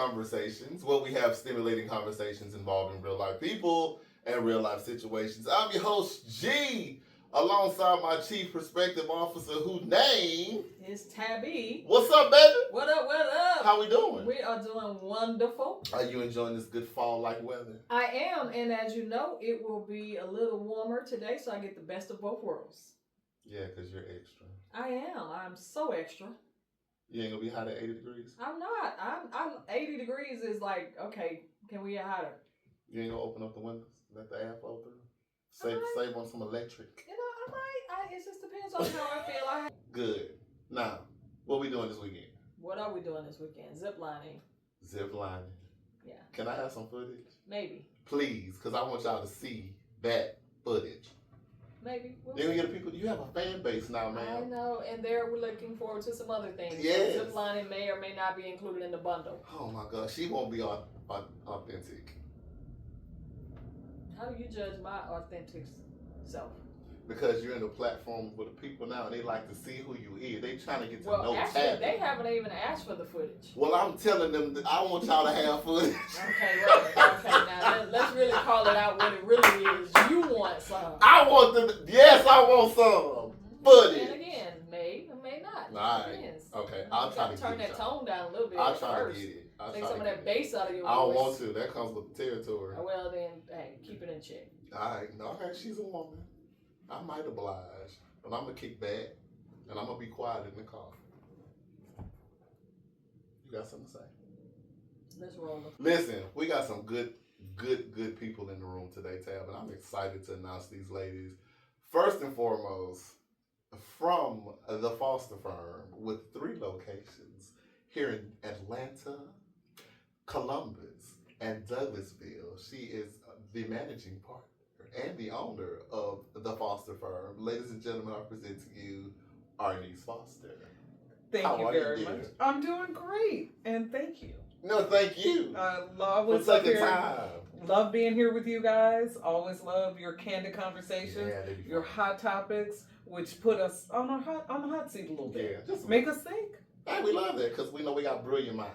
Conversations, where we have stimulating conversations involving real life people and real life situations. I'm your host, G, alongside my chief perspective officer, whose name is Tabby. What's up, baby? What up, what up? How we doing? We are doing wonderful. Are you enjoying this good fall-like weather? I am, and as you know, it will be a little warmer today, so I get the best of both worlds. Yeah, because you're extra. I am. I'm so extra. You ain't gonna be hot at 80 degrees? I'm not. I'm 80 degrees is like, okay, can we get hotter? You ain't gonna open up the windows, let the air flow through? Save on some electric. You know, I might. It just depends on how I feel. Good. Now, what we doing this weekend? What are we doing this weekend? Zip lining. Zip lining. Yeah. Can I have some footage? Maybe. Please, because I want y'all to see that footage. Maybe. Then we get the people. You have a fan base now, man. I know, and we're looking forward to some other things. Yes. Zip lining may or may not be included in the bundle. Oh my God, she won't be authentic. How do you judge my authentic self? Because you're in the platform with the people now, and they like to see who you is. They trying to get to know actually, Tabby. they haven't even asked for the footage. Well, I'm telling them that I want y'all to have footage. Okay, right. Okay, now let's really call it out what it really is. You want some. I want them. Yes, I want some footage. And again, may or may not. All right. Depends. Okay, I'll try to turn that tone down a little bit. I'll try first. to get it. Take some of that bass out of your voice. I don't want to. That comes with the territory. Well, then, hey, keep it in check. All right. Okay, she's a woman. I might oblige, but I'm going to kick back, and I'm going to be quiet in the car. You got something to say? Let's roll. Listen, we got some good people in the room today, Tab, and I'm excited to announce these ladies. First and foremost, from the Foster firm with 3 locations here in Atlanta, Columbus, and Douglasville. She is the managing partner and the owner of the Foster firm. Ladies and gentlemen, I present to you Arnice Foster. Thank you very much. I'm doing great, and thank you. No, thank you. I love Love being here with you guys. Always love your candid conversations, your hot topics, which put us on the hot seat a little bit. Yeah, just make us think. Hey, we love that because we know we got brilliant minds.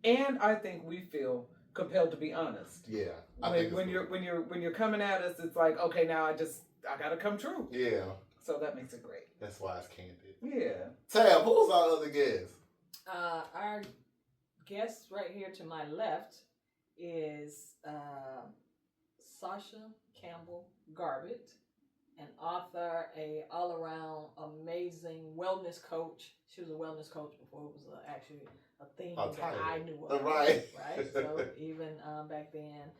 And I think we feel compelled to be honest. Yeah. When you're coming at us, it's like, okay, now I gotta come true. Yeah. So that makes it great. That's why it's candid. Yeah. Tab, who's our other guest? Our guest right here to my left is Sahsha Campbell Garbutt, an author, a all-around amazing wellness coach. She was a wellness coach before it was actually a thing that I knew of. Right. So even back then,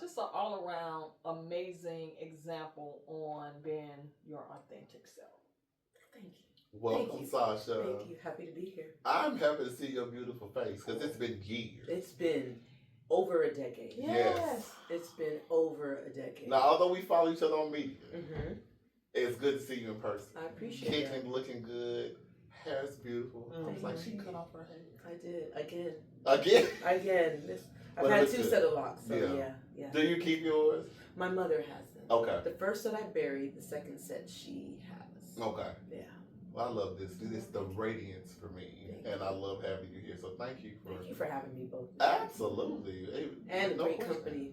just an all-around amazing example on being your authentic self. Thank you. Welcome, Sahsha. Thank you. Happy to be here. I'm happy to see your beautiful face because it's been years. It's been over a decade. Yes. It's been over a decade. Now, although we follow each other on media, it's good to see you in person. I appreciate it. Looking good. Hair's beautiful. I was like, she cut off her hair. I did. Again. Again? I've had 2 set of locks. So yeah. Do you keep yours? My mother has them. Okay. The first set I buried. The second set she has. Okay. Yeah. Well, I love this. It's the radiance for me. And I love having you here. So thank you for having me both. Absolutely. And a great company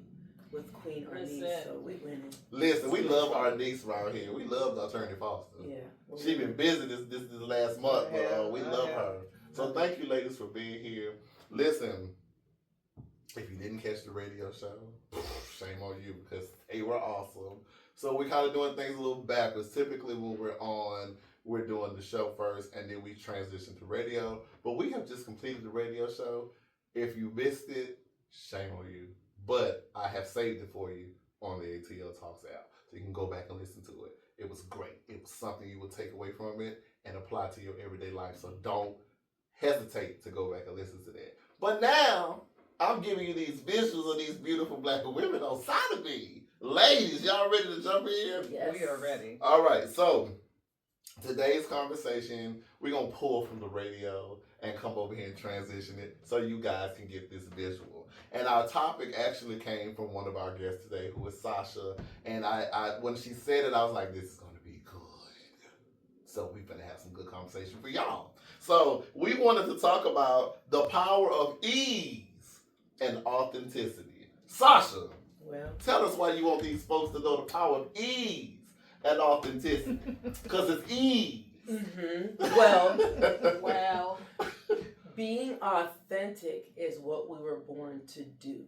with Queen Arnice. So we winning. Listen, we love Arnice around here. We love Attorney Foster. Yeah. She been busy this last month, but we love her. So thank you, ladies, for being here. Listen, if you didn't catch the radio show, shame on you because they were awesome. So we're kind of doing things a little backwards. Typically when we're on, we're doing the show first and then we transition to radio. But we have just completed the radio show. If you missed it, shame on you. But I have saved it for you on the ATL Talks app. So you can go back and listen to it. It was great. It was something you would take away from it and apply to your everyday life. So don't hesitate to go back and listen to that. But now, I'm giving you these visuals of these beautiful black women on side of me. Ladies, y'all ready to jump in? Yes. We are ready. All right, so today's conversation, we're going to pull from the radio and come over here and transition it so you guys can get this visual. And our topic actually came from one of our guests today, who is Sahsha. And I when she said it, I was like, this is going to be good. So we're going to have some good conversation for y'all. So we wanted to talk about the power of ease and authenticity. Sahsha, tell us why you want these folks to know the power of ease and authenticity. Because it's ease. Mm-hmm. Well, being authentic is what we were born to do.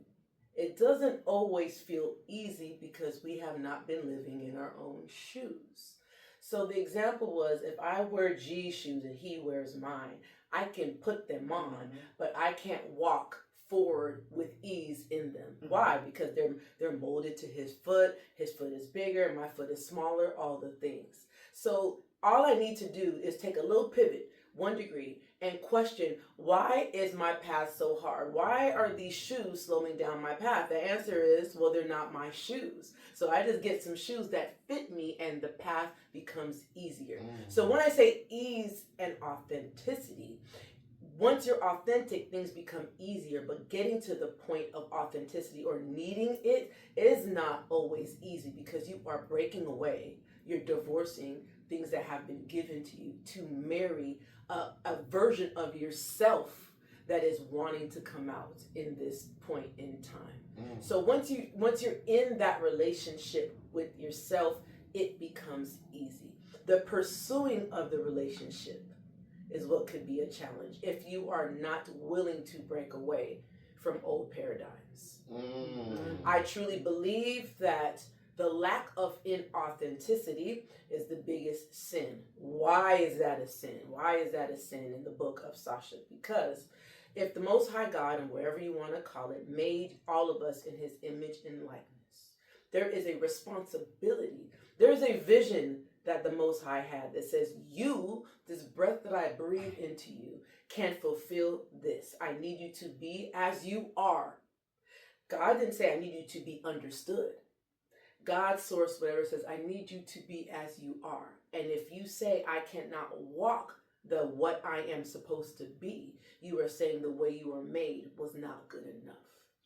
It doesn't always feel easy because we have not been living in our own shoes. So the example was, if I wear G's shoes and he wears mine, I can put them on, but I can't walk forward with ease in them. Mm-hmm. Why? Because they're molded to his foot is bigger, my foot is smaller, all the things. So all I need to do is take a little pivot, 1 degree, and question, why is my path so hard? Why are these shoes slowing down my path? The answer is, well, they're not my shoes. So I just get some shoes that fit me and the path becomes easier. So when I say ease and authenticity, once you're authentic, things become easier, but getting to the point of authenticity or needing it is not always easy because you are breaking away. You're divorcing things that have been given to you to marry a version of yourself that is wanting to come out in this point in time. So once you're in that relationship with yourself, it becomes easy. The pursuing of the relationship is what could be a challenge if you are not willing to break away from old paradigms. I truly believe that the lack of inauthenticity is the biggest sin. Why is that a sin? Why is that a sin in the book of Sahsha? Because if the Most High God, and wherever you want to call it, made all of us in his image and likeness, there is a responsibility. There is a vision that the Most High had that says, you, this breath that I breathe into you, can fulfill this. I need you to be as you are. God didn't say I need you to be understood. God's source, whatever, says, I need you to be as you are. And if you say I cannot walk the what I am supposed to be, you are saying the way you were made was not good enough.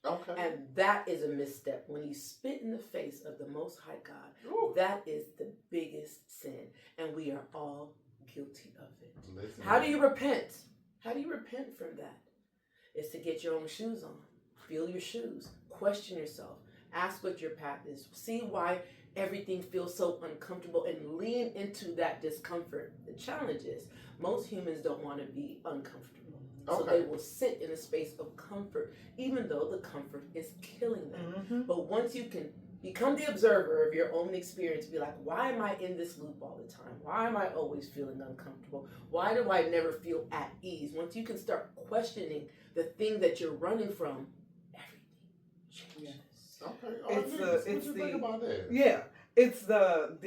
Okay. And that is a misstep. When you spit in the face of the Most High God, that is the biggest sin. And we are all guilty of it. Listen. How do you repent? How do you repent from that? It's to get your own shoes on. Feel your shoes. Question yourself. Ask what your path is. See why everything feels so uncomfortable and lean into that discomfort. The challenge is most humans don't want to be uncomfortable. So they will sit in a space of comfort, even though the comfort is killing them. But once you can become the observer of your own experience, be like, why am I in this loop all the time? Why am I always feeling uncomfortable? Why do I never feel at ease? Once you can start questioning the thing that you're running from, everything changes. Okay. What you think about that? Yeah. It's the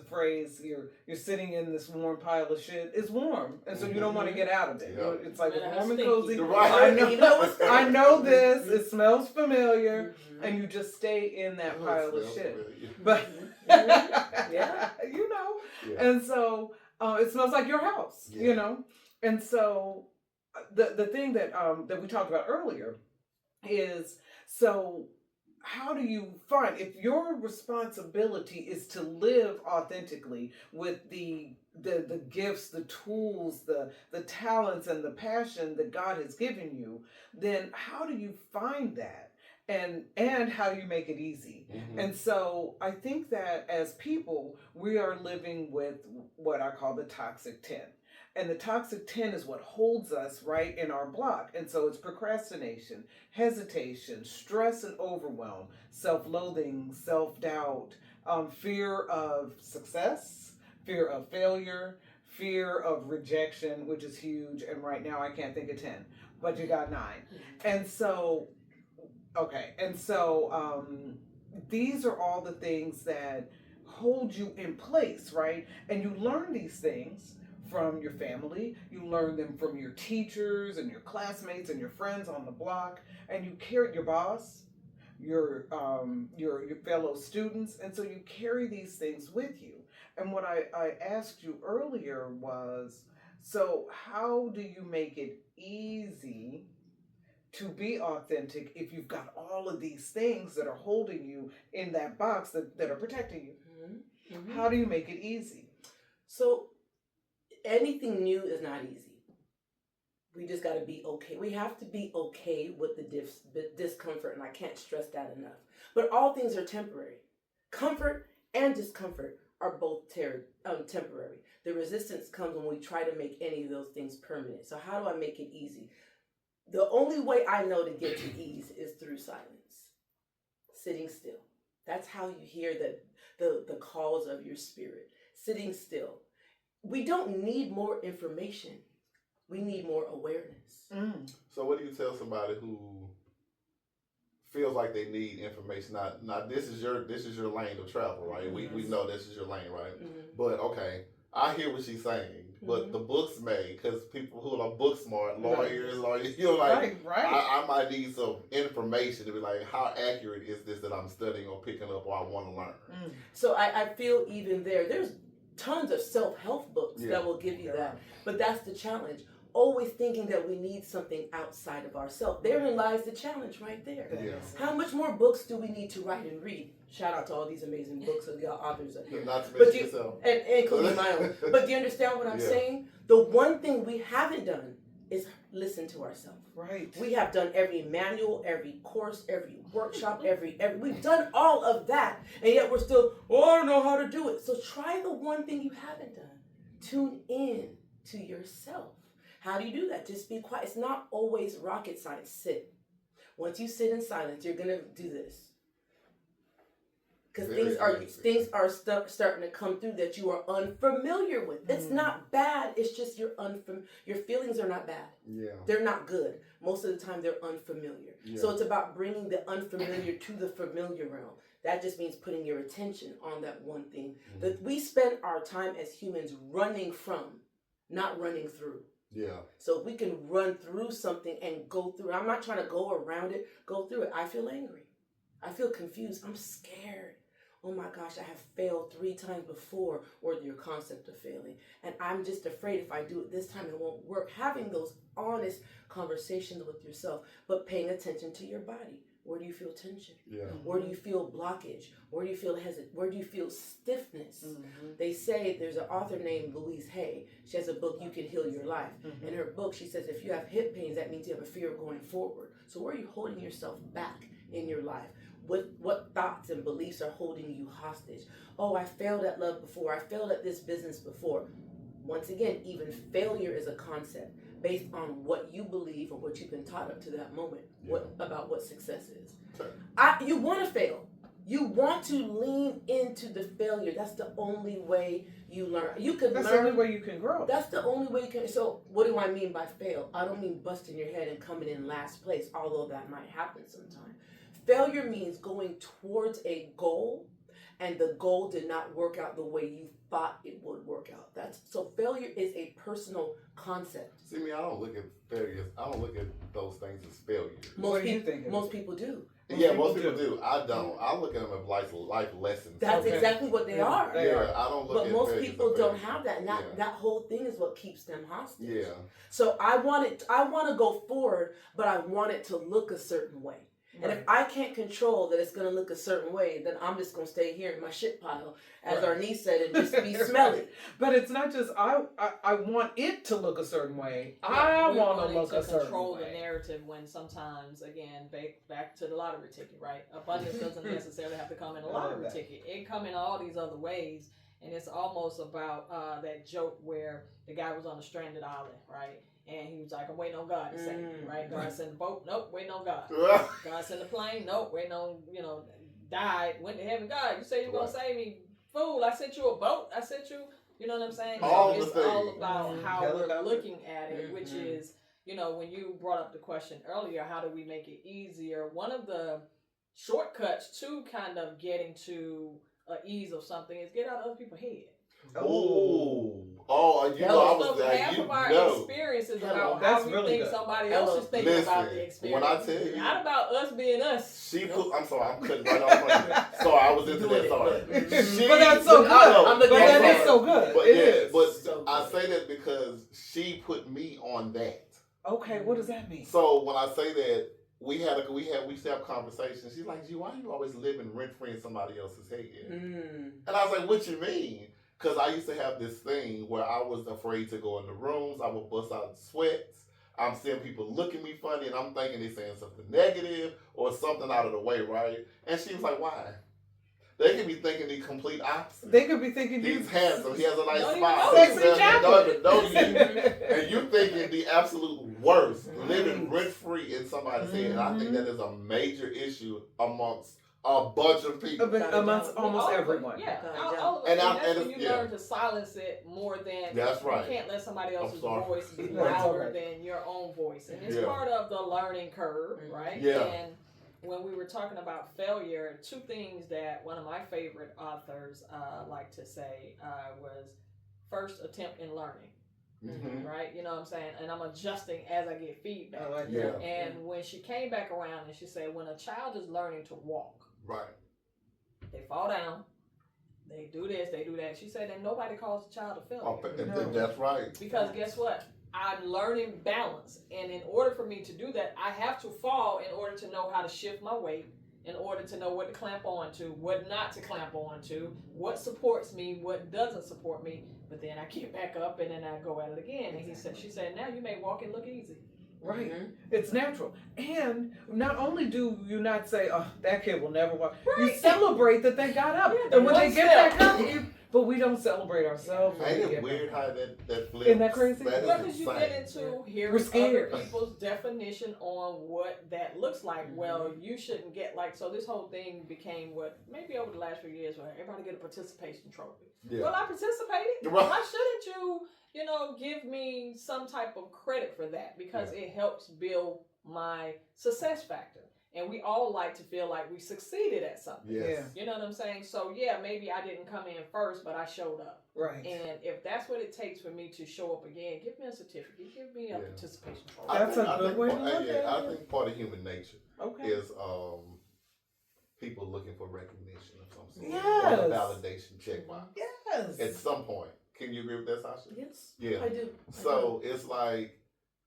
phrase you're sitting in this warm pile of shit. It's warm, and so you don't want to get out of it. Yeah. It's like it's warm and cozy. Right. I know this. It smells familiar, and you just stay in that pile of shit. But yeah, and so it smells like your house, and so the thing that we talked about earlier is, so how do you find, if your responsibility is to live authentically with the gifts, the tools, the talents, and the passion that God has given you, then how do you find that? And how do you make it easy? And so I think that as people, we are living with what I call the toxic 10. And the toxic 10 is what holds us right in our block. And so it's procrastination, hesitation, stress and overwhelm, self-loathing, self-doubt, fear of success, fear of failure, fear of rejection, which is huge. And right now I can't think of 10, but you got 9. And so, these are all the things that hold you in place, right? And you learn these things from your family, you learn them from your teachers and your classmates and your friends on the block, and you carry your boss, your fellow students, and so you carry these things with you. And what I asked you earlier was, so how do you make it easy to be authentic if you've got all of these things that are holding you in that box that are protecting you? How do you make it easy? So anything new is not easy. We just got to be okay. We have to be okay with the discomfort, and I can't stress that enough. But all things are temporary. Comfort and discomfort are both temporary. The resistance comes when we try to make any of those things permanent. So how do I make it easy? The only way I know to get to ease is through silence. Sitting still. That's how you hear the calls of your spirit. Sitting still. We don't need more information. We need more awareness. So what do you tell somebody who feels like they need information? Now this is your lane of travel, right? We know this is your lane, right? But okay, I hear what she's saying. But the books made, because people who are book smart, lawyers, you know, like, I might need some information to be like, how accurate is this that I'm studying or picking up or I want to learn? So I feel even there's tons of self-help books that will give you that. But that's the challenge. Always thinking that we need something outside of ourselves. Therein lies the challenge right there. How much more books do we need to write and read? Shout out to all these amazing books of the authors up here. Not to mention yourself. And including my own. But do you understand what I'm saying? The one thing we haven't done is listen to ourselves. Right. We have done every manual, every course, every workshop, we've done all of that, and yet we're still, I don't know how to do it. So try the one thing you haven't done. Tune in to yourself. How do you do that? Just be quiet. It's not always rocket science. Sit. Once you sit in silence, you're going to do this. Because things are starting to come through that you are unfamiliar with. It's not bad. It's just your feelings are not bad. Yeah. They're not good. Most of the time, they're unfamiliar. Yeah. So it's about bringing the unfamiliar to the familiar realm. That just means putting your attention on that one thing. That we spend our time as humans running from, not running through. Yeah. So if we can run through something and go through it. I'm not trying to go around it, go through it. I feel angry. I feel confused. I'm scared. Oh my gosh, I have failed 3 times before, or your concept of failing. And I'm just afraid if I do it this time, it won't work. Having those honest conversations with yourself, but paying attention to your body. Where do you feel tension? Yeah. Where do you feel blockage? Where do you feel Where do you feel stiffness? They say there's an author named Louise Hay. She has a book, You Can Heal Your Life. In her book, she says if you have hip pains, that means you have a fear of going forward. So where are you holding yourself back in your life? What thoughts and beliefs are holding you hostage? Oh, I failed at love before. I failed at this business before. Once again, even failure is a concept based on what you believe or what you've been taught up to that moment. About what success is. You want to fail. You want to lean into the failure. That's the only way you learn. That's the only way you can grow. That's the only way you can. So what do I mean by fail? I don't mean busting your head and coming in last place, although that might happen sometime. Failure means going towards a goal, and the goal did not work out the way you thought it would work out. So failure is a personal concept. See, I don't look at failures. I don't look at those things as failures. Most people do. Most people do. I don't. I look at them as life lessons. That's exactly what they are. I don't look at. But most people don't have that. And that whole thing is what keeps them hostage. Yeah. So I want to go forward, but I want it to look a certain way. And if I can't control that it's going to look a certain way, then I'm just going to stay here in my shit pile, as Arnice said, and just be smelly. But it's not just I want it to look a certain way. I want to look a certain way. Control the narrative when sometimes, again, back to the lottery ticket, right? Abundance doesn't necessarily have to come in a lottery ticket. It come in all these other ways, and it's almost about that joke where the guy was on a stranded island, right? And he was like, I'm waiting on God to save me, right? God sent the boat, nope, waiting on God. God sent the plane, nope, waiting on, died, went to heaven. God, you say you're going to save me. Fool, I sent you a boat. I sent you, you know what I'm saying? It's all about how we're looking at it, which is, when you brought up the question earlier, how do we make it easier? One of the shortcuts to kind of getting to ease of something is get out of other people's head. Half of our experiences about how we think somebody else is thinking about the experience. When I tell you, not about us being us. I'm sorry, I'm cutting right off on you. So I was into that. Sorry, but that's so good. But that is so good. But I say that because she put me on that. Okay, what does that mean? So when I say that, we used to have conversations. She's like, why are you always living rent free in somebody else's head? And I was like, what you mean? Because I used to have this thing where I was afraid to go in the rooms. I would bust out in sweats. I'm seeing people look at me funny, and I'm thinking they're saying something negative or something out of the way, right? And she was like, why? They could be thinking the complete opposite. They could be thinking he's handsome. He has a nice don't smile. Sexy Don't even know you. And you thinking the absolute worst, living rent-free in somebody's head. And I think that is a major issue amongst a bunch of people. Amongst almost everyone. Yeah, all of it. And that's when you learn to silence it more than that's right. You can't let somebody else's voice be louder than your own voice. And it's part of the learning curve, right? Yeah. And when we were talking about failure, two things that one of my favorite authors like to say was first attempt in learning. Mm-hmm. Right? You know what I'm saying? And I'm adjusting as I get feedback. And when she came back around and she said, when a child is learning to walk, right, they fall down, they do this, they do that. She said, and nobody calls the child a failure. Oh, that's right. Because guess what? I'm learning balance. And in order for me to do that, I have to fall in order to know how to shift my weight, in order to know what to clamp on to, what not to clamp on to, what supports me, what doesn't support me. But then I get back up and then I go at it again. And she said, now you may walk and look easy. Right. Mm-hmm. It's natural. And not only do you not say, oh, that kid will never walk. Right. You celebrate that they got up. Yeah, and when they get back up, but we don't celebrate ourselves. Ain't it weird how that flips? Isn't that crazy? Because you get into hearing other people's definition on what that looks like. Mm-hmm. Well, you shouldn't get so this whole thing became what maybe over the last few years where everybody get a participation trophy. Yeah. Well, I participated. Right. Why shouldn't you, give me some type of credit for that? Because it helps build my success factor. And we all like to feel like we succeeded at something. Yes. You know what I'm saying? So, maybe I didn't come in first, but I showed up. Right. And if that's what it takes for me to show up again, give me a certificate. Give me a participation trophy. That's a good way to look at it. I think part of human nature is people looking for recognition of some sort. Yes. Or a validation check mark. Yes. At some point. Can you agree with that, Sahsha? Yes. Yeah. I do. So it's like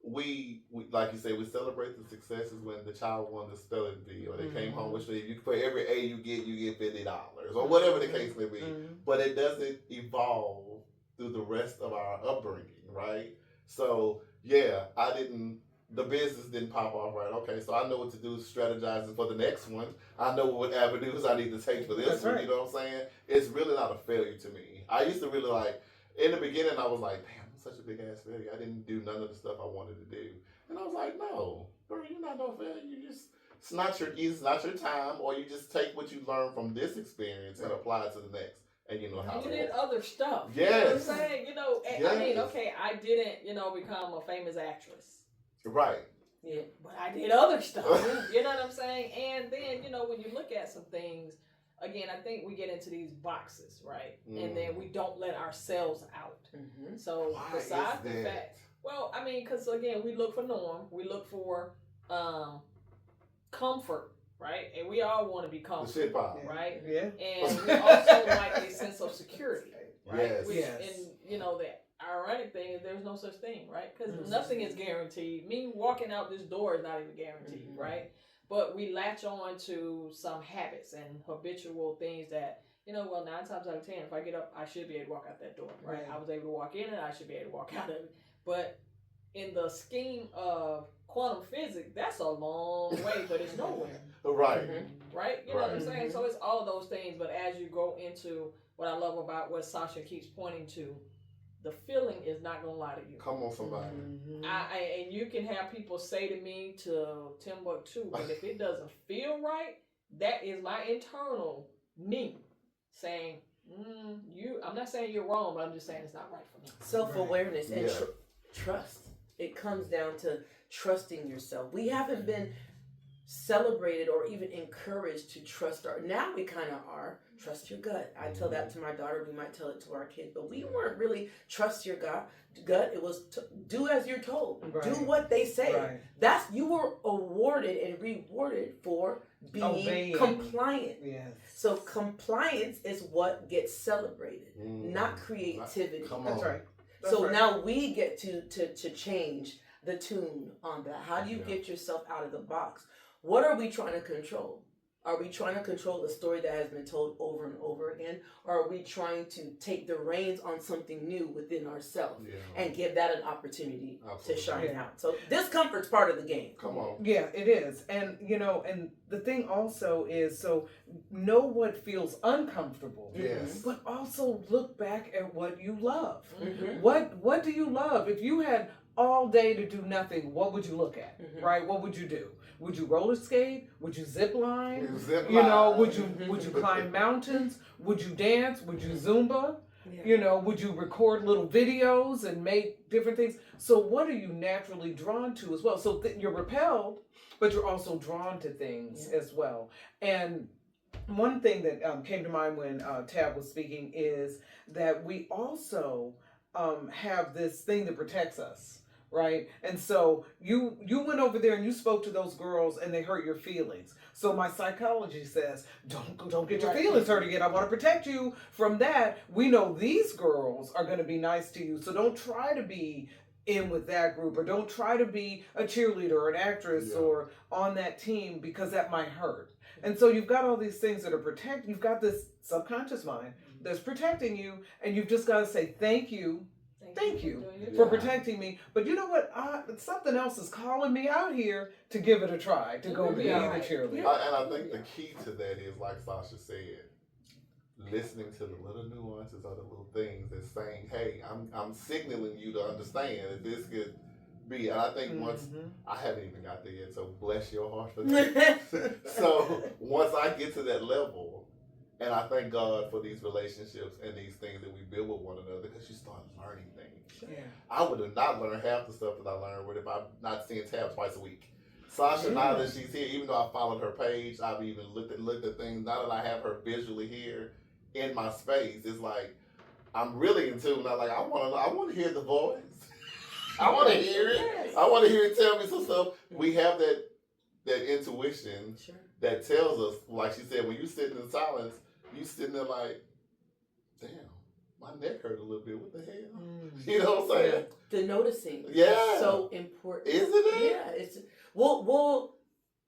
we like you say, we celebrate the successes when the child won the spelling bee or they came home with for every A you get $50 or whatever the case may be. But it doesn't evolve through the rest of our upbringing, right? So the business didn't pop off right. Okay, so I know what to do strategizing for the next one. I know what avenues I need to take for this one. Right. You know what I'm saying? It's really not a failure to me. I used to really in the beginning I was like, damn, I'm such a big ass failure. I didn't do none of the stuff I wanted to do. And I was like, no, bro, you're not no failure. It's not your time, or you just take what you learn from this experience and apply it to the next. And you know how you did other stuff. Yes. You know what I'm saying? I mean, okay, I didn't, become a famous actress. Right. Yeah, but I did other stuff. You know what I'm saying? And then, when you look at some things, again, I think we get into these boxes, right? And then we don't let ourselves out. Mm-hmm. So why besides the fact, because again, we look for norm, we look for comfort, right? And we all want to be comfortable, right? Yeah. And we also like a sense of security, right? Yes. And the ironic thing is there's no such thing, right? Because nothing is guaranteed. Me walking out this door is not even guaranteed, right? But we latch on to some habits and habitual things that, 9 times out of 10, if I get up, I should be able to walk out that door, right? I was able to walk in and I should be able to walk out of it. But in the scheme of quantum physics, that's a long way, but it's nowhere. Right. Mm-hmm. Right? You know what I'm saying? So it's all of those things. But as you go into what I love about what Sahsha keeps pointing to, the feeling is not going to lie to you. Come on, somebody. And you can have people say to me to Timbuktu, but if it doesn't feel right, that is my internal me saying, I'm not saying you're wrong, but I'm just saying it's not right for me. Self-awareness and trust. It comes down to trusting yourself. We haven't been celebrated or even encouraged to trust now we kind of are. Trust your gut. I tell that to my daughter. We might tell it to our kids, but we weren't really trust your gut. It was do as you're told. Right. Do what they say. Right. You were awarded and rewarded for being compliant. Yes. So compliance is what gets celebrated, not creativity. That's right. So now we get to change the tune on that. How do you get yourself out of the box? What are we trying to control? Are we trying to control a story that has been told over and over again? Or are we trying to take the reins on something new within ourselves and give that an opportunity to shine out? So discomfort's part of the game. Come on. Yeah, it is. And, and the thing also is, so know what feels uncomfortable. Yes. But also look back at what you love. Mm-hmm. What do you love? If you had all day to do nothing, what would you look at? Right? What would you do? Would you roller skate? Would you zip line? Would you climb mountains? Would you dance? Would you Zumba? Yeah. Would you record little videos and make different things? So what are you naturally drawn to as well? So you're repelled, but you're also drawn to things as well. And one thing that came to mind when Tab was speaking is that we also have this thing that protects us. Right? And so you went over there and you spoke to those girls and they hurt your feelings. So my psychology says, don't get your feelings hurt again. I want to protect you from that. We know these girls are going to be nice to you. So don't try to be in with that group, or don't try to be a cheerleader or an actress or on that team, because that might hurt. And so you've got all these things that are you've got this subconscious mind that's protecting you, and you've just got to say thank you. Thank you for protecting me. But you know what? Something else is calling me out here to give it a try, to go be the cheerleader. And I think the key to that is, like Sahsha said, listening to the little nuances or the little things that's saying, hey, I'm signaling you to understand that this could be. And I think once, I haven't even got there yet, so bless your heart for that. So once I get to that level, and I thank God for these relationships and these things that we build with one another, because you start learning things. Yeah. I would have not learned half the stuff that I learned with if I'm not seeing Tab twice a week. Sahsha, now that she's here, even though I followed her page, I've even looked at things. Now that I have her visually here in my space, it's like I'm really in tune. I'm like, I want to hear the voice. I want to hear it. Yes. I want to hear it tell me some stuff. We have that intuition that tells us, like she said, when you sitting in silence, you sitting there like, damn, my neck hurt a little bit. What the hell? You know what I'm saying? The noticing is so important. Isn't it? Yeah, it's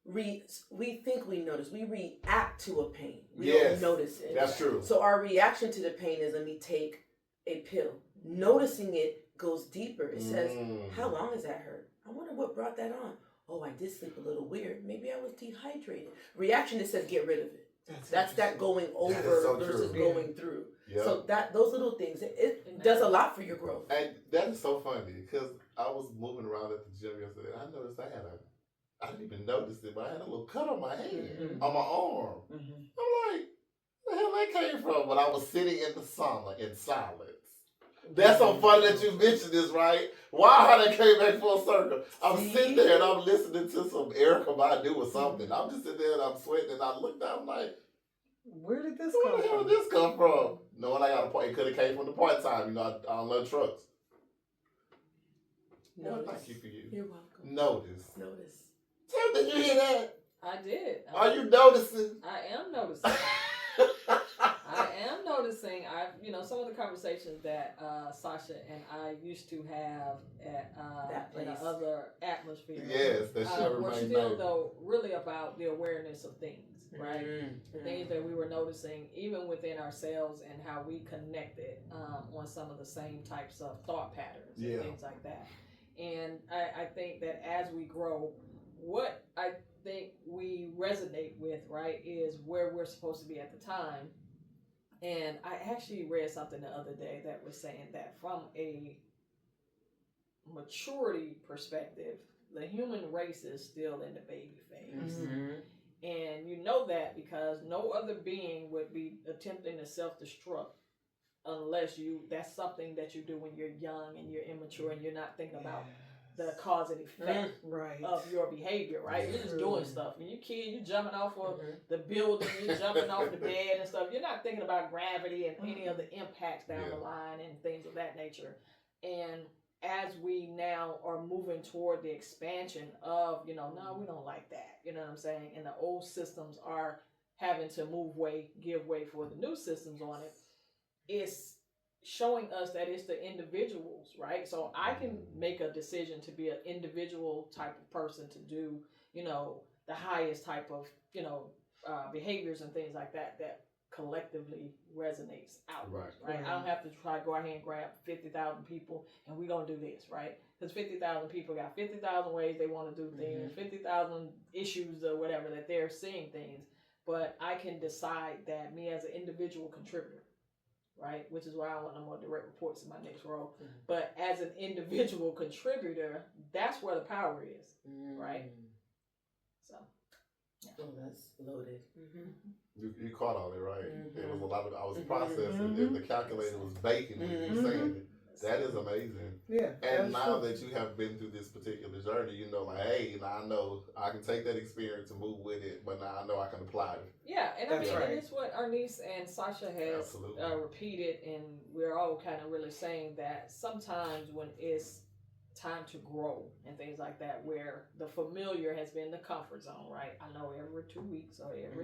we think we notice. We react to a pain. We don't notice it. That's true. So our reaction to the pain is, let me take a pill. Noticing it goes deeper. It says, how long has that hurt? I wonder what brought that on. Oh, I did sleep a little weird. Maybe I was dehydrated. Reaction that says get rid of it. That's that going over versus going through. Yep. So those little things, it does a lot for your growth. And that is so funny, because I was moving around at the gym yesterday, and I noticed I didn't even notice it, but I had a little cut on my hand, on my arm. I'm like, where the hell that came from? But I was sitting in the sauna in silence. That's so funny that you mentioned this, right? Wow, how that came back full circle. I'm sitting there and I'm listening to some Erykah Badu or something. I'm just sitting there and I'm sweating, and I looked down, I'm like, where did this come from? Where the hell did this come from? Knowing I got a point, it could have came from the part time. I don't love trucks. Notice. Well, thank you for you. You're welcome. Notice. Tim, did you hear that? I did. Are you noticing? I am noticing. I am noticing. Some of the conversations that Sahsha and I used to have at in other atmospheres. Yes, that should remain. Were still though really about the awareness of things, right? The things that we were noticing even within ourselves, and how we connected on some of the same types of thought patterns and things like that. And I think that as we grow, what I think we resonate with, right, is where we're supposed to be at the time. And I actually read something the other day that was saying that from a maturity perspective, the human race is still in the baby phase. And you know that because no other being would be attempting to self-destruct unless that's something that you do when you're young and you're immature and you're not thinking about the cause and effect of your behavior, right? You're just doing stuff. When you're a kid, you're jumping off of the building, you're jumping off the bed and stuff. You're not thinking about gravity and any of the impacts down the line and things of that nature. And as we now are moving toward the expansion of, no, we don't like that. You know what I'm saying? And the old systems are having to give way for the new systems on it. It's showing us that it's the individuals, right? So I can make a decision to be an individual type of person to do, the highest type of, behaviors and things like that collectively resonates outwards, right? I don't have to try to go out here and grab 50,000 people and we're going to do this, right? Because 50,000 people got 50,000 ways they want to do things, 50,000 issues or whatever that they're seeing things. But I can decide that me as an individual contributor, right? Which is why I want no more direct reports in my next role. But as an individual contributor, that's where the power is, right? So, yeah. Oh, that's loaded. You caught all it, right? It was a lot of, I was processing, and the calculator was baking when you were saying it. That is amazing. Yeah. And now that you have been through this particular journey, you know, like, hey, now I know I can take that experience and move with it, but now I know I can apply it. Yeah, and I mean, and it's what Arnice and Sahsha has repeated, and we're all kind of really saying that sometimes when it's time to grow and things like that, where the familiar has been the comfort zone, right? I know every 2 weeks or every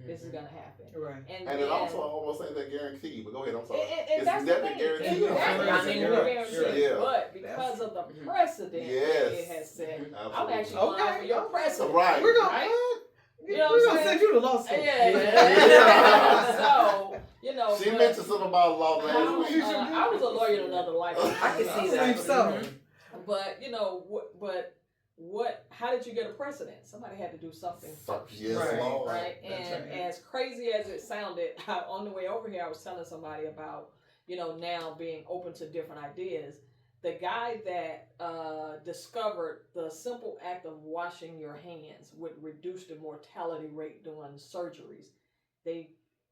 this is gonna happen, right? And it also almost ain't that guarantee. But go ahead, I'm sorry. And that's the thing. Guarantee. But because of the precedent it has set, I'm actually going for your precedent, right? We're gonna. Right? You know what I'm saying? Send you to law school. Yeah. So, you know. She mentioned something about law, man. I was a lawyer in another life. I can see that. So. But, you know, how did you get a precedent? Somebody had to do something first. Yes, right? And as crazy as it sounded, on the way over here, I was telling somebody about, you know, now being open to different ideas. The guy that discovered the simple act of washing your hands would reduce the mortality rate during surgeries, they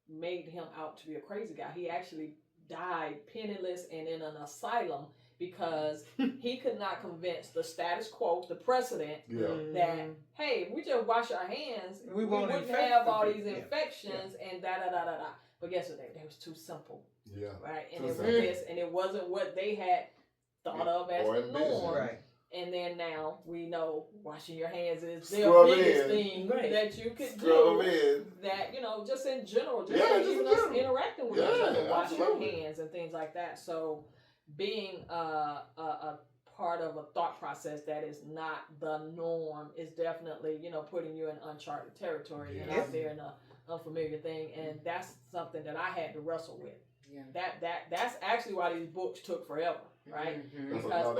made him out to be a crazy guy. He actually died penniless and in an asylum because he could not convince the status quo, the precedent, that, hey, we just wash our hands, we wouldn't have all these infections and da-da-da-da-da. But guess what? That was too simple. Yeah. Right? And it was this, and it wasn't what they had thought of as the norm. Right. And then now we know washing your hands is the biggest thing that you could do. That, you know, just in general, just even us interacting with each other, washing your hands and things like that. So being a part of a thought process that is not the norm is definitely, you know, putting you in uncharted territory and out there in an unfamiliar thing. And that's something that I had to wrestle with. Yeah. That's actually why these books took forever, right? Because I know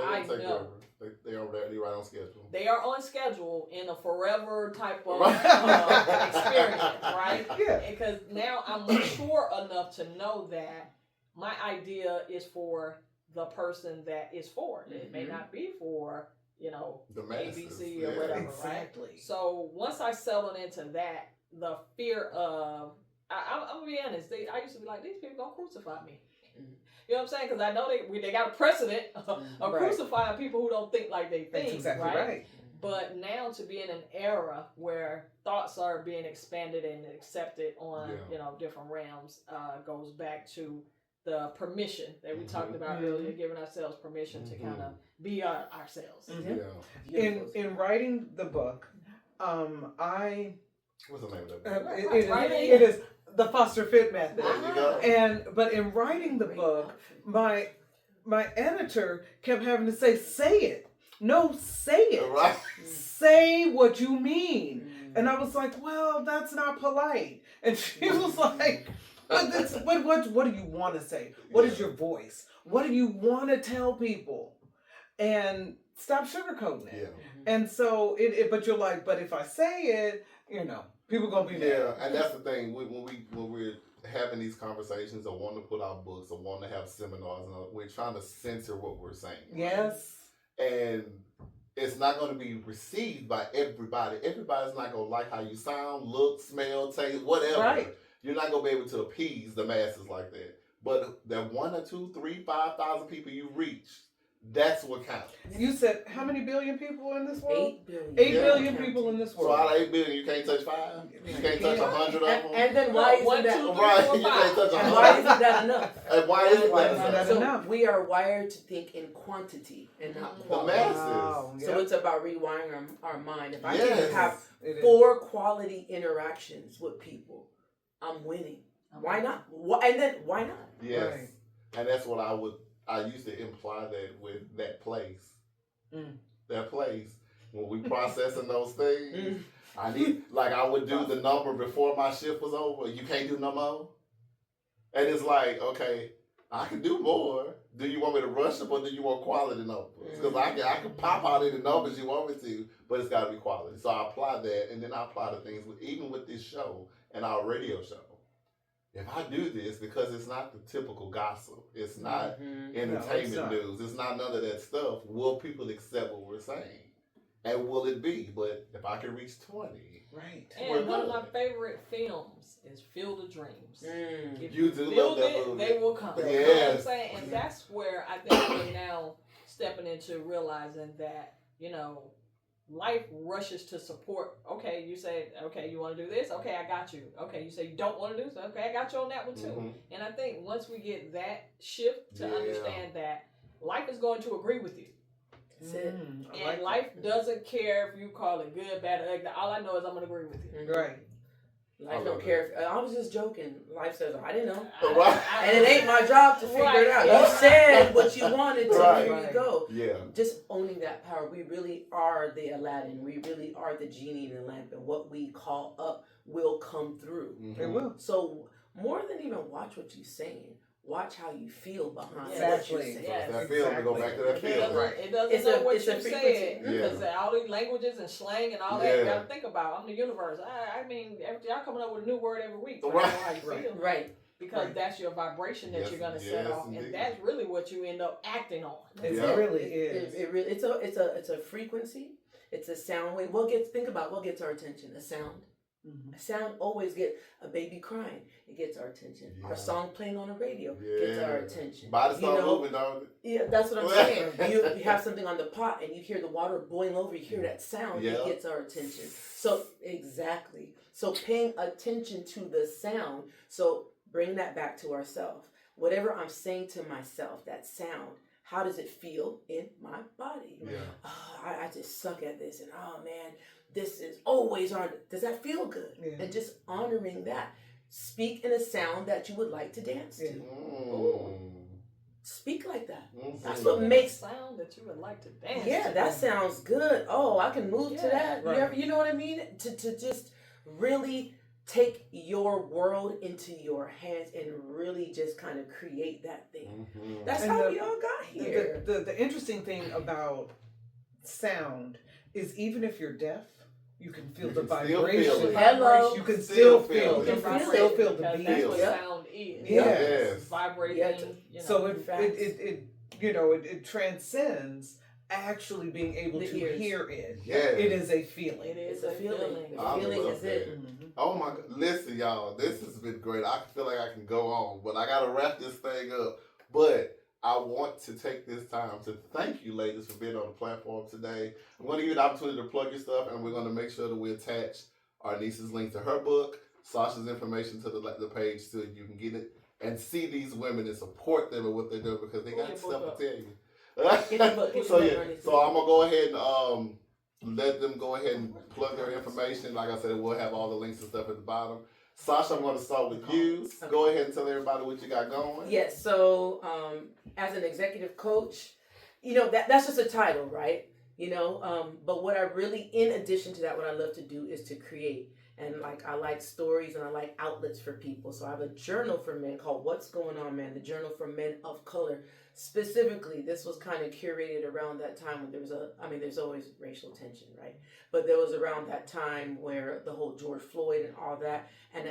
they are right on schedule. They are on schedule in a forever type of experience, right? Yeah. Because now I'm mature enough to know that my idea is for the person that is for it. It may not be for, you know, the ABC or whatever, right? So once I settled into that, the fear of, I'm gonna be honest, I used to be like, these people gonna crucify me. You know what I'm saying? Because I know they got a precedent of crucifying people who don't think like they think. That's exactly right. But now to be in an era where thoughts are being expanded and accepted on you know, different realms, goes back to the permission that we talked about earlier, giving ourselves permission to kind of be ourselves. In writing the book, what's the name of that book? It is The Foster Fit Method. But in writing the book, my editor kept having to say it. No, say it. Right. Say what you mean. And I was like, well, that's not polite. And she was like, what do you want to say? What is your voice? What do you want to tell people? And stop sugarcoating it. Yeah. And so but you're like, but if I say it, you know, people gonna be mad. Yeah, and that's the thing. When we're having these conversations or want to put out books or want to have seminars, and we're trying to censor what we're saying. Yes. And it's not going to be received by everybody. Everybody's not going to like how you sound, look, smell, taste, whatever. Right. You're not going to be able to appease the masses like that. But that 1 or 2, 3, 5,000 people you reach, that's what counts. You said how many billion people in this world? 8 billion. 8 billion people in this world. So out of 8 billion, you can't touch 5? You can't touch 100 of them? And then why isn't that right? You can't touch 100. And why isn't that enough? And why isn't that enough? So we are wired to think in quantity and not quality. The masses. Wow. So it's about rewiring our mind. If I can have 4 quality interactions with people, I'm winning. Why not? And then why not? Yes. Right. And that's what I used to imply that with that place. That place. when we processing those things, I need, like I would do the number before my shift was over. You can't do no more. And it's like, okay, I can do more. Do you want me to rush them or do you want quality numbers? Because I can pop out any numbers you want me to, but it's got to be quality. So I apply that, and then I apply the things even with this show and our radio show. If I do this, because it's not the typical gossip, it's not entertainment news, it's not none of that stuff, will people accept what we're saying? And will it be? But if I can reach 20. Right. And one of my favorite films is Field of Dreams. If you do love that movie. They will come. Yes. You know what I'm saying? And that's where I think we're now stepping into realizing that, you know, life rushes to support. Okay, you say, okay, you want to do this? Okay, I got you. Okay, you say you don't want to do this? Okay, I got you on that one too. And I think once we get that shift to understand that life is going to agree with you. That's it. And life doesn't care if you call it good, bad, or ugly. All I know is I'm going to agree with you. Right. Life don't care. I was just joking. Life says, I didn't know. And it ain't my job to figure it out. You said what you wanted to. Here you go. Yeah. Just owning that power. We really are the Aladdin. We really are the genie in the lamp. And what we call up will come through. It will. So more than even watch what you're saying, watch how you feel behind what you're saying. Yes. That feeling, we go back to that feeling. It doesn't know what you said. Because all these languages and slang and all that, you got to think about. I'm the universe. I mean, y'all coming up with a new word every week. So I know how you feel. Right. Because that's your vibration that you're going to set off. Indeed. And that's really what you end up acting on. It really is. It really, it's a frequency. It's a sound wave. Think about what gets our attention. A sound. A sound always gets a baby crying. It gets our attention. Our song playing on the radio gets our attention. Body start moving, don't it? Yeah, that's what I'm saying. You have something on the pot and you hear the water boiling over. You hear that sound. It gets our attention. So exactly. So paying attention to the sound. So bring that back to ourselves. Whatever I'm saying to myself, that sound. How does it feel in my body? Yeah. Oh, I just suck at this, and oh man, this is always hard. Does that feel good? Yeah. And just honoring that. Speak in a sound that you would like to dance to. Ooh. Speak like that. That's what makes sound that you would like to dance. Yeah, that sounds good. Oh, I can move to that. Right. You know what I mean? To just really take your world into your hands and really just kind of create that thing. That's how we all got here. The interesting thing about sound is even if you're deaf, you can feel the vibration. Hello. You can still feel. You can still feel the beat. That's what sound is. Yes. Vibrating. So it transcends actually being able to hear it. Yes. It is a feeling. It is a feeling. I Feeling love is that. it. Oh my God. Listen, y'all, this has been great. I feel like I can go on, but I got to wrap this thing up. But I want to take this time to thank you, ladies, for being on the platform today. I'm going to give you the opportunity to plug your stuff, and we're going to make sure that we attach Arnice's link to her book, Sahsha's information to the page so you can get it and see these women and support them and what they're doing because they got stuff to tell you. So I'm going to go ahead and let them go ahead and plug their information. Like I said, we'll have all the links and stuff at the bottom. Sahsha, I'm going to start with you. Okay. Go ahead and tell everybody what you got going. Yes, so as an executive coach, that's just a title, right? But what I really, in addition to that, what I love to do is to create. And I like stories and I like outlets for people. So I have a journal for men called What's Going On, Man? The Journal for Men of Color. Specifically, this was kind of curated around that time when there's always racial tension, right? But there was around that time where the whole George Floyd and all that. And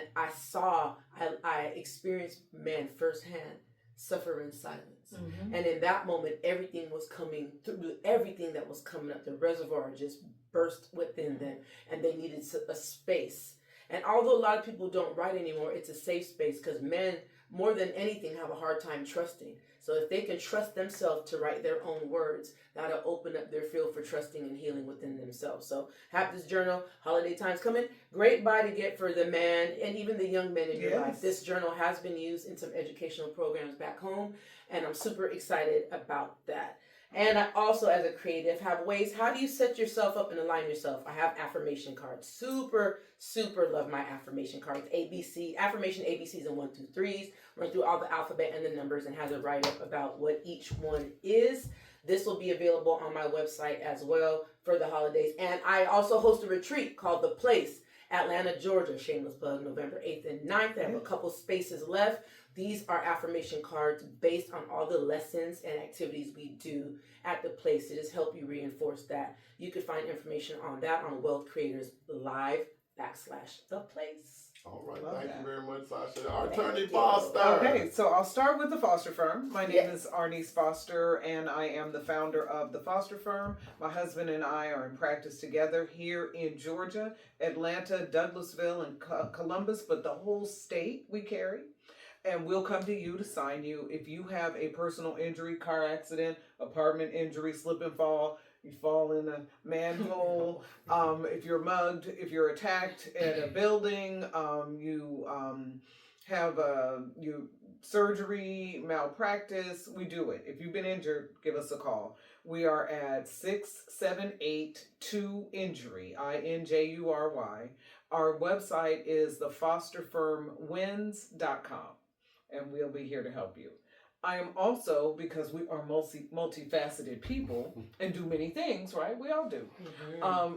I experienced men firsthand suffer in silence. Mm-hmm. And in that moment, everything was coming through, everything that was coming up, the reservoir just burst within them and they needed a space. And although a lot of people don't write anymore, it's a safe space because men, more than anything, have a hard time trusting. So if they can trust themselves to write their own words, that'll open up their field for trusting and healing within themselves. So have this journal, holiday times coming. Great buy to get for the man and even the young men in your life. This journal has been used in some educational programs back home, and I'm super excited about that. And I also, as a creative, have ways, how do you set yourself up and align yourself? I have affirmation cards. Super, super love my affirmation cards. Affirmation ABCs and 1, 2, 3s. Run through all the alphabet and the numbers and has a write-up about what each one is. This will be available on my website as well for the holidays. And I also host a retreat called The Place, Atlanta, Georgia. Shameless plug, November 8th and 9th. I have a couple spaces left. These are affirmation cards based on all the lessons and activities we do at The Place to just help you reinforce that. You can find information on that on Wealth Creators Live /The Place. All right, thank you very much, Sahsha. Arnice Foster. Okay, so I'll start with the Foster Firm. My name is Arnice Foster, and I am the founder of the Foster Firm. My husband and I are in practice together here in Georgia, Atlanta, Douglasville, and Columbus, but the whole state we carry. And we'll come to you to sign you if you have a personal injury, car accident, apartment injury, slip and fall. You fall in a manhole, if you're mugged, if you're attacked at a building, you have surgery, malpractice, we do it. If you've been injured, give us a call. We are at 6782-INJURY, INJURY. Our website is thefosterfirmwins.com, and we'll be here to help you. I am also, because we are multifaceted people and do many things, right? We all do.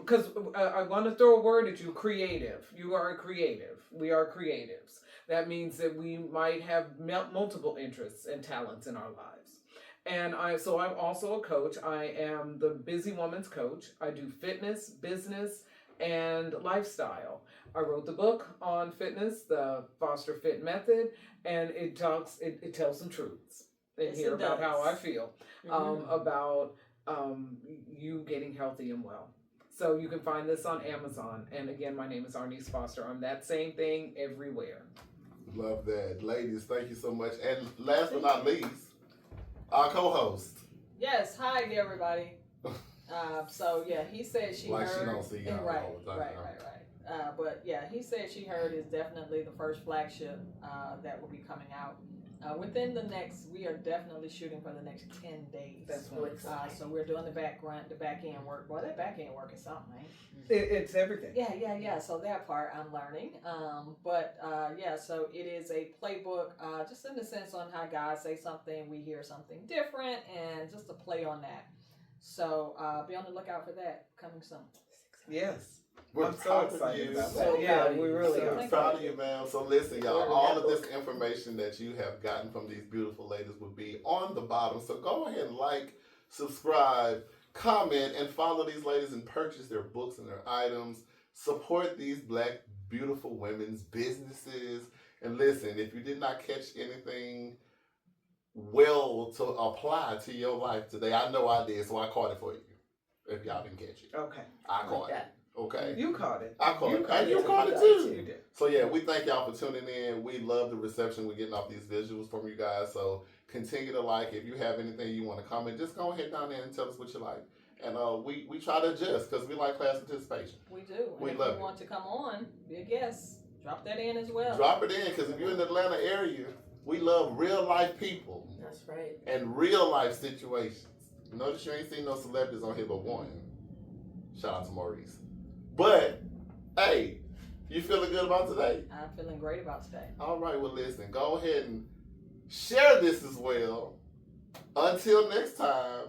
Because I want to throw a word at you, creative. You are a creative. We are creatives. That means that we might have multiple interests and talents in our lives. And I'm also a coach. I am the Busy Woman's Coach. I do fitness, business, and lifestyle. I wrote the book on fitness, the Foster Fit Method, and it tells some truths in here about how I feel about you getting healthy and well. So you can find this on Amazon. And again, my name is Arnice Foster. I'm that same thing everywhere. Love that. Ladies, thank you so much. And last but not least, our co-host. Yes, hi everybody. He said she heard. She don't see y'all all the time. Right. But yeah, he said she heard is definitely the first flagship that will be coming out. Within the next, we are definitely shooting for the next 10 days. That's so exciting. So we're doing the back end work. Boy, that back end work is something, right? It's everything. Yeah. So that part I'm learning. So it is a playbook, just in the sense on how guys say something, we hear something different, and just a play on that. So be on the lookout for that coming soon. Yes. I'm so excited about that. We really are. Proud of you, man. So listen, y'all, all of this information that you have gotten from these beautiful ladies will be on the bottom. So go ahead and like, subscribe, comment, and follow these ladies and purchase their books and their items. Support these Black, beautiful women's businesses. And listen, if you did not catch anything well to apply to your life today, I know I did, so I caught it for you. If y'all didn't catch it. Okay. I caught it. Okay. You caught it. I caught it. And you caught it too. You did. So yeah, we thank y'all for tuning in. We love the reception we're getting off these visuals from you guys. So continue to like. If you have anything you want to comment, just go ahead down there and tell us what you like. And we try to adjust because we like class participation. We do. We if love you want to come on, be a guest. Drop that in as well. Drop it in because if you're in the Atlanta area, we love real life people. That's right. And real life situations. Notice you ain't seen no celebrities on here but one. Shout out to Maurice. But, hey, you feeling good about today? I'm feeling great about today. All right, well, listen, go ahead and share this as well. Until next time,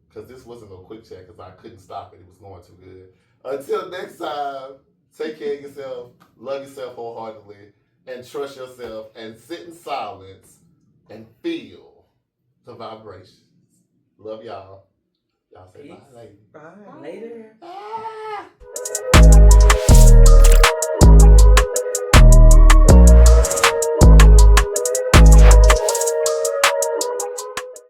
because this wasn't no quick chat because I couldn't stop it. It was going too good. Until next time, take care of yourself, love yourself wholeheartedly, and trust yourself, and sit in silence and feel the vibrations. Love y'all. Y'all say Peace. bye, lady. Bye. Later. Ah!